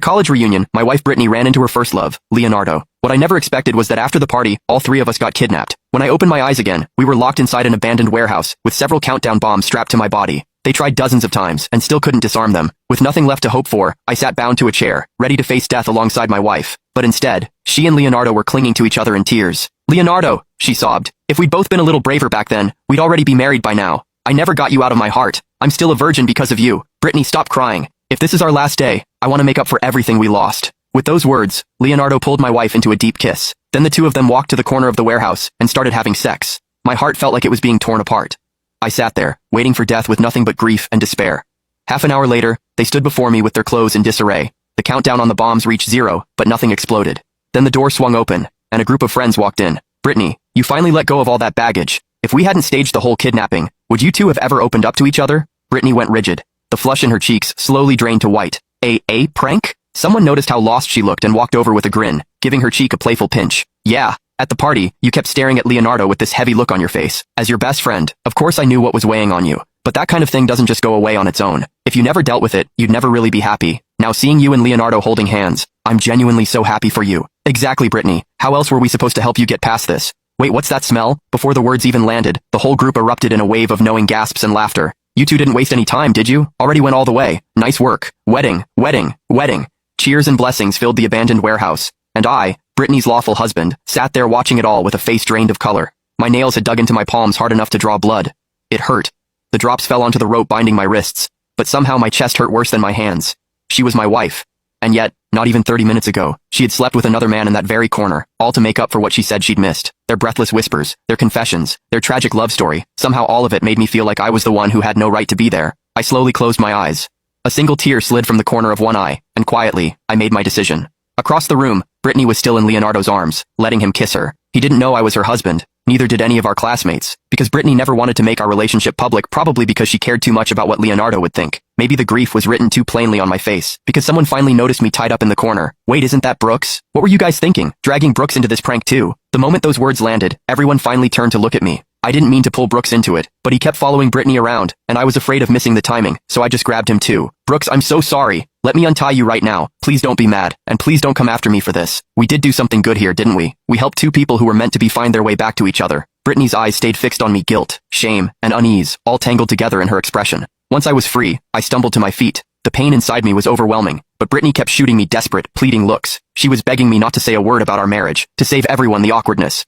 college reunion, my wife Brittany ran into her first love, Leonardo. What I never expected was that after the party, all three of us got kidnapped. When I opened my eyes again, we were locked inside an abandoned warehouse, with several countdown bombs strapped to my body. They tried dozens of times, and still couldn't disarm them. With nothing left to hope for, I sat bound to a chair, ready to face death alongside my wife. But instead, she and Leonardo were clinging to each other in tears. "Leonardo," she sobbed. "If we'd both been a little braver back then, we'd already be married by now. I never got you out of my heart. I'm still a virgin because of you. Brittany, stop crying. If this is our last day, I want to make up for everything we lost." With those words, Leonardo pulled my wife into a deep kiss. Then the two of them walked to the corner of the warehouse and started having sex. My heart felt like it was being torn apart. I sat there, waiting for death with nothing but grief and despair. Half an hour later, they stood before me with their clothes in disarray. The countdown on the bombs reached 0, but nothing exploded. Then the door swung open, and a group of friends walked in. "Brittany, you finally let go of all that baggage. If we hadn't staged the whole kidnapping, would you two have ever opened up to each other?" Brittany went rigid. The flush in her cheeks slowly drained to white. A prank? Someone noticed how lost she looked and walked over with a grin, giving her cheek a playful pinch. "Yeah. At the party, you kept staring at Leonardo with this heavy look on your face. As your best friend, of course I knew what was weighing on you. But that kind of thing doesn't just go away on its own. If you never dealt with it, you'd never really be happy. Now seeing you and Leonardo holding hands, I'm genuinely so happy for you." "Exactly, Brittany. How else were we supposed to help you get past this?" "Wait, what's that smell?" Before the words even landed, the whole group erupted in a wave of knowing gasps and laughter. "You two didn't waste any time, did you? Already went all the way. Nice work. Wedding, wedding, wedding." Cheers and blessings filled the abandoned warehouse. And I, Brittany's lawful husband, sat there watching it all with a face drained of color. My nails had dug into my palms hard enough to draw blood. It hurt. The drops fell onto the rope binding my wrists, but somehow my chest hurt worse than my hands. She was my wife. And yet, not even 30 minutes ago, she had slept with another man in that very corner, all to make up for what she said she'd missed. Their breathless whispers, their confessions, their tragic love story, somehow all of it made me feel like I was the one who had no right to be there. I slowly closed my eyes. A single tear slid from the corner of one eye, and quietly, I made my decision. Across the room, Brittany was still in Leonardo's arms, letting him kiss her. He didn't know I was her husband, neither did any of our classmates, because Brittany never wanted to make our relationship public, probably because she cared too much about what Leonardo would think. Maybe the grief was written too plainly on my face, because someone finally noticed me tied up in the corner. "Wait, isn't that Brooks? What were you guys thinking, dragging Brooks into this prank too?" The moment those words landed, everyone finally turned to look at me. I didn't mean to pull Brooks into it, but he kept following Brittany around, and I was afraid of missing the timing, so I just grabbed him too. "Brooks, I'm so sorry. Let me untie you right now. Please don't be mad, and please don't come after me for this. We did do something good here, didn't we? We helped two people who were meant to be find their way back to each other." Brittany's eyes stayed fixed on me, guilt, shame, and unease, all tangled together in her expression. Once I was free, I stumbled to my feet. The pain inside me was overwhelming, but Brittany kept shooting me desperate, pleading looks. She was begging me not to say a word about our marriage, to save everyone the awkwardness.